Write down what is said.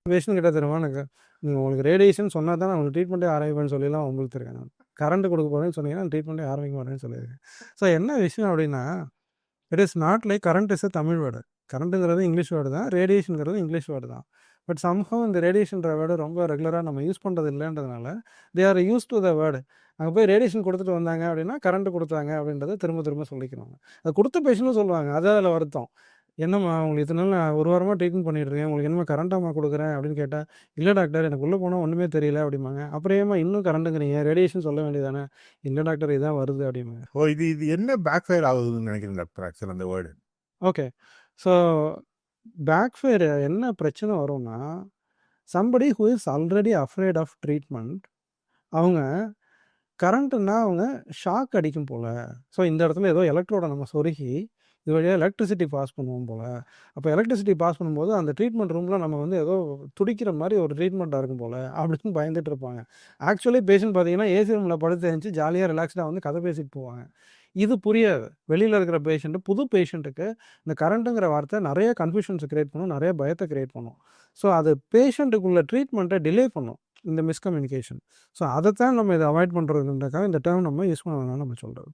Patient கிட்ட தெரியுமா எனக்கு உங்களுக்கு ரேடியேஷன் சொன்னா தான் நான் உங்களுக்கு ட்ரீட்மெண்ட்டே ஆரம்பிப்பேன்னு சொல்லிலாம் உங்களுக்கு இருக்கேன் நான். கரண்ட் கொடுக்க போறேன்னு சொன்னீங்கன்னா ட்ரீட்மெண்ட்டே ஆரம்பிக்க மாட்டேன்னு சொல்லியிருக்கேன். ஸோ என்ன விஷயம் அப்படின்னா, it is not like current is a Tamil word. கரண்ட்டுங்கிறது இங்கிலீஷ் வேர்டு தான். ரேடியேஷன்ங்கிறது இங்கிலீஷ் வேர்டு தான். பட் சம்ஹவ் இந்த ரேடியேஷன்ற வேர்டு ரொம்ப ரெகுலராக நம்ம யூஸ் பண்ணுறது இல்லைன்றதுனால they are use to the word. அங்கே போய் ரேடியேஷன் கொடுத்துட்டு வந்தாங்க அப்படின்னா கரண்ட் கொடுத்தாங்க அப்படின்றத திரும்ப திரும்ப சொல்லிக்கிறாங்க. அது கொடுத்த பேஷண்ட்டும் சொல்லுவாங்க. அது அதில் வருத்தம். என்னம்மா உங்களுக்கு இத்தனை நாள் நான் 1 வாரமா ட்ரீட்மெண்ட் பண்ணிட்டு இருக்கேன். உங்களுக்கு என்னம்மா கரண்ட்டாம்மா குடுக்குறேன் அப்படின்னு கேட்டா, "இல்ல டாக்டர் எனக்கு உள்ள போனா ஒண்ணுமே தெரியல" அப்படிம்பாங்க. "அப்புறம் ஏம்மா இன்னும் கரண்ட்டுங்கிறீங்க? ரேடியேஷன் சொல்ல வேண்டியது தானே?" "இல்ல டாக்டர் இதான் வருது" அப்படிம்பாங்க. இது இது என்ன பேக் ஃபயர் ஆகுதுன்னு நினைக்கிறேன் டாக்டர் ஆக்சுவலா அந்த word? Okay. So back fire என்ன பிரச்சனை வரும்னா, somebody who is already afraid of treatment அவங்க கரண்ட்டுன்னா அவங்க ஷாக் அடிக்கும் போல. ஸோ இந்த இடத்துல ஏதோ எலக்ட்ரோட நம்ம சொருகி, இது வழியா எலக்ட்ரிசிட்டி பாஸ் பண்ணுவோம் போல. அப்போ எலக்ட்ரிசிட்டி பாஸ் பண்ணும்போது அந்த ட்ரீட்மெண்ட் ரூம்ல நம்ம வந்து ஏதோ துடிக்கிற மாரி ஒரு ட்ரீட்மெண்ட்டா இருக்கும் போல அப்படின்னு பயந்துட்டு இருப்பாங்க. ஆக்சுவலி பேஷண்ட் பார்த்தீங்கன்னா, ஏசி ரூம்ல படுத்து எந்திச்சு ஜாலியா ரிலாக்ஸ்டா வந்து கதை பேசிட்டு போவாங்க. இது புரியாது. வெளியில இருக்கிற பேஷண்ட் புது பேஷண்ட்டுக்கு இந்த கரண்ட்டுங்கிற வார்த்தை நெறைய கன்ஃப்யூஷன்ஸ கிரியேட் பண்ணும். நெறைய பயத்த கிரியேட் பண்ணும். ஸோ அது பேஷண்ட்டுக்குள்ள ட்ரீட்மெண்ட்ட டிலே பண்ணும். இந்த மிஸ்கம்யூனிகேஷன். ஸோ அதத்தான் நம்ம இத அவாய்ட் பண்றதுன்றதுக்காக இந்த டெர்ம் நம்ம யூஸ் பண்ண வேணாம்னு நம்ம சொல்றது.